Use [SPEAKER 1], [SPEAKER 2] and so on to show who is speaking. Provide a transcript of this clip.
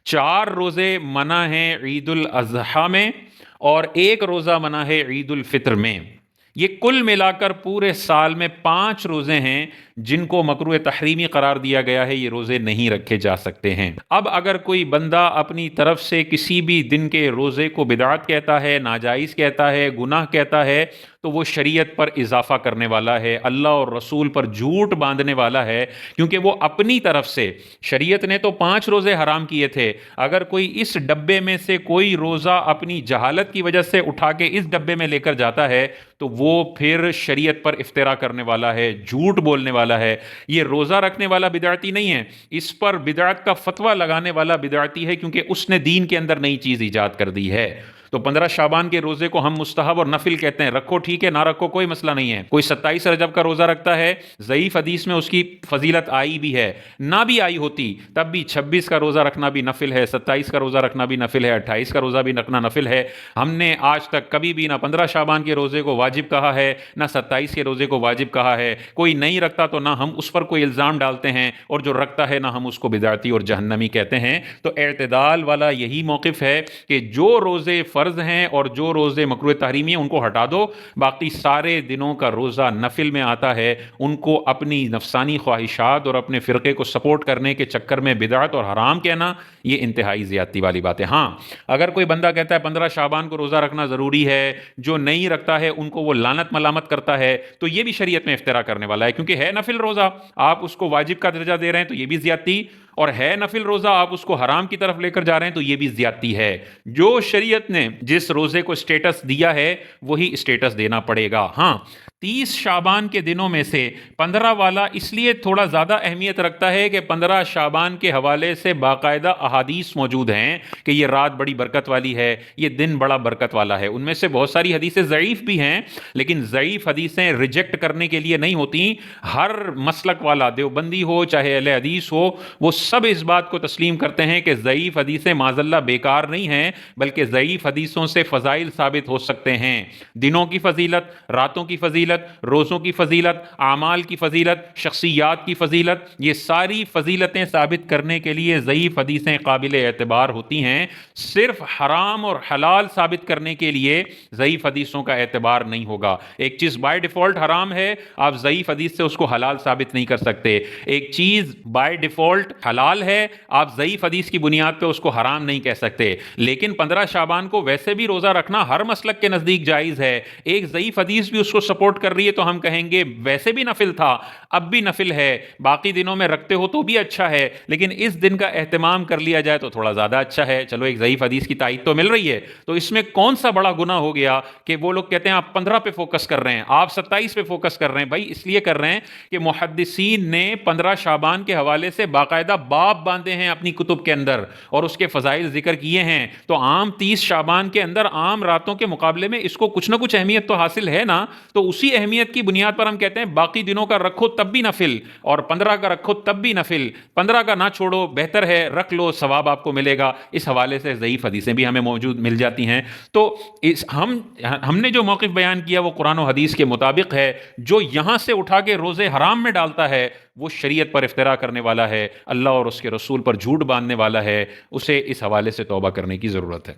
[SPEAKER 1] 4 روزے منع ہیں عید الاضحیٰ میں اور 1 روزہ منع ہے عید الفطر میں۔ یہ کل ملا کر پورے سال میں 5 روزے ہیں جن کو مکروہ تحریمی قرار دیا گیا ہے، یہ روزے نہیں رکھے جا سکتے ہیں۔ اب اگر کوئی بندہ اپنی طرف سے کسی بھی دن کے روزے کو بدعت کہتا ہے، ناجائز کہتا ہے، گناہ کہتا ہے، تو وہ شریعت پر اضافہ کرنے والا ہے، اللہ اور رسول پر جھوٹ باندھنے والا ہے، کیونکہ وہ اپنی طرف سے، شریعت نے تو 5 روزے حرام کیے تھے، اگر کوئی اس ڈبے میں سے کوئی روزہ اپنی جہالت کی وجہ سے اٹھا کے اس ڈبے میں لے کر جاتا ہے تو وہ پھر شریعت پر افترا کرنے والا ہے، جھوٹ بولنے والا ہے۔ یہ روزہ رکھنے والا بدعتی نہیں ہے، اس پر بدعت کا فتویٰ لگانے والا بدعتی ہے، کیونکہ اس نے دین کے اندر نئی چیز ایجاد کر دی ہے۔ تو 15 شعبان کے روزے کو ہم مستحب اور نفل کہتے ہیں، رکھو ٹھیک ہے، نہ رکھو کوئی مسئلہ نہیں ہے۔ کوئی 27 رجب کا روزہ رکھتا ہے، ضعیف حدیث میں اس کی فضیلت آئی بھی ہے، نہ بھی آئی ہوتی تب بھی 26 کا روزہ رکھنا بھی نفل ہے، 27 کا روزہ رکھنا بھی نفل ہے، 28 کا روزہ بھی رکھنا نفل ہے۔ ہم نے آج تک کبھی بھی نہ 15 شعبان کے روزے کو واجب کہا ہے، نہ 27 کے روزے کو واجب کہا ہے۔ کوئی نہیں رکھتا تو نہ ہم اس پر کوئی الزام ڈالتے ہیں، اور جو رکھتا ہے نہ ہم اس کو بدعتی اور جہنمی کہتے ہیں۔ تو اعتدال والا یہی موقف ہے کہ جو روزے فرض ہیں اور جو روزے مکروہ تحریمی ہیں ان کو ہٹا دو، باقی سارے دنوں کا روزہ نفل میں آتا ہے، ان کو اپنی نفسانی خواہشات اور اپنے فرقے کو سپورٹ کرنے کے چکر میں بدعت اور حرام کہنا یہ انتہائی زیادتی والی بات ہے۔ ہاں، اگر کوئی بندہ کہتا ہے 15 شعبان کو روزہ رکھنا ضروری ہے، جو نہیں رکھتا ہے ان کو وہ لعنت ملامت کرتا ہے، تو یہ بھی شریعت میں افترا کرنے والا ہے، کیونکہ ہے نفل روزہ، آپ اس کو واجب کا درجہ دے رہے ہیں تو یہ بھی زیادتی، اور ہے نفل روزہ آپ اس کو حرام کی طرف لے کر جا رہے ہیں تو یہ بھی زیادتی ہے۔ جو شریعت نے جس روزے کو اسٹیٹس دیا ہے وہی اسٹیٹس دینا پڑے گا۔ ہاں، 30 شعبان کے دنوں میں سے 15 والا اس لیے تھوڑا زیادہ اہمیت رکھتا ہے کہ 15 شعبان کے حوالے سے باقاعدہ احادیث موجود ہیں کہ یہ رات بڑی برکت والی ہے، یہ دن بڑا برکت والا ہے۔ ان میں سے بہت ساری حدیثیں ضعیف بھی ہیں، لیکن ضعیف حدیثیں ریجیکٹ کرنے کے لیے نہیں ہوتی۔ ہر مسلک والا، دیوبندی ہو چاہے اہل حدیث ہو، وہ سب اس بات کو تسلیم کرتے ہیں کہ ضعیف حدیثیں معاذ اللہ بیکار نہیں ہیں، بلکہ ضعیف حدیثوں سے فضائل ثابت ہو سکتے ہیں۔ دنوں کی فضیلت، راتوں کی فضیلت، روزوں کی فضیلت، اعمال کی فضیلت، شخصیات کی فضیلت، یہ ساری فضیلتیں ثابت کرنے کے لیے ضعیف حدیثیں قابل اعتبار ہوتی ہیں۔ صرف حرام اور حلال ثابت کرنے کے لیے ضعیف حدیثوں کا اعتبار نہیں ہوگا۔ ایک چیز بائی ڈیفالٹ حرام ہے، آپ ضعیف حدیث سے اس کو حلال ثابت نہیں کر سکتے۔ ایک چیز بائی ڈیفالٹ حلال ہے، آپ ضعیف حدیث کی بنیاد پہ اس کو حرام نہیں کہہ سکتے۔ لیکن 15 شعبان کو ویسے بھی روزہ رکھنا ہر مسلک کے نزدیک جائز ہے، ایک ضعیف حدیث بھی اس کو سپورٹ کر رہی ہے تو ہم کہیں گے ویسے بھی نفل تھا، اب بھی نفل ہے، باقی دنوں میں رکھتے ہو تو بھی اچھا ہے، لیکن اس دن کا اہتمام کر لیا جائے تو تھوڑا زیادہ اچھا ہے۔ چلو ایک ضعیف حدیث کی تائید تو مل رہی ہے، تو اس میں کون سا بڑا گناہ ہو گیا کہ وہ لوگ کہتے ہیں آپ 15 پہ فوکس کر رہے ہیں، آپ 27 پہ فوکس کر رہے ہیں؟ بھائی اس لیے کر رہے ہیں کہ محدثین نے 15 شعبان کے حوالے سے باقاعدہ باب باندھے ہیں اپنی کتب کے اندر اور اس کے فضائل ذکر کیے ہیں، تو عام 30 شعبان کے اندر عام راتوں کے مقابلے میں اس کو کچھ نہ کچھ اہمیت تو حاصل ہے نا، تو اسی اہمیت کی بنیاد پر ہم کہتے ہیں باقی دنوں کا رکھو تب بھی نفل، اور 15 کا رکھو تب بھی نفل، 15 کا نہ چھوڑو، بہتر ہے رکھ لو، ثواب آپ کو ملے گا۔ اس حوالے سے ضعیف حدیثیں بھی ہمیں موجود مل جاتی ہیں۔ تو ہم نے جو موقف بیان کیا وہ قرآن و حدیث کے مطابق ہے۔ جو یہاں سے اٹھا کے روزے حرام میں ڈالتا ہے وہ شریعت پر افترا کرنے والا ہے، اللہ اور اس کے رسول پر جھوٹ باندھنے والا ہے، اسے اس حوالے سے توبہ کرنے کی ضرورت ہے۔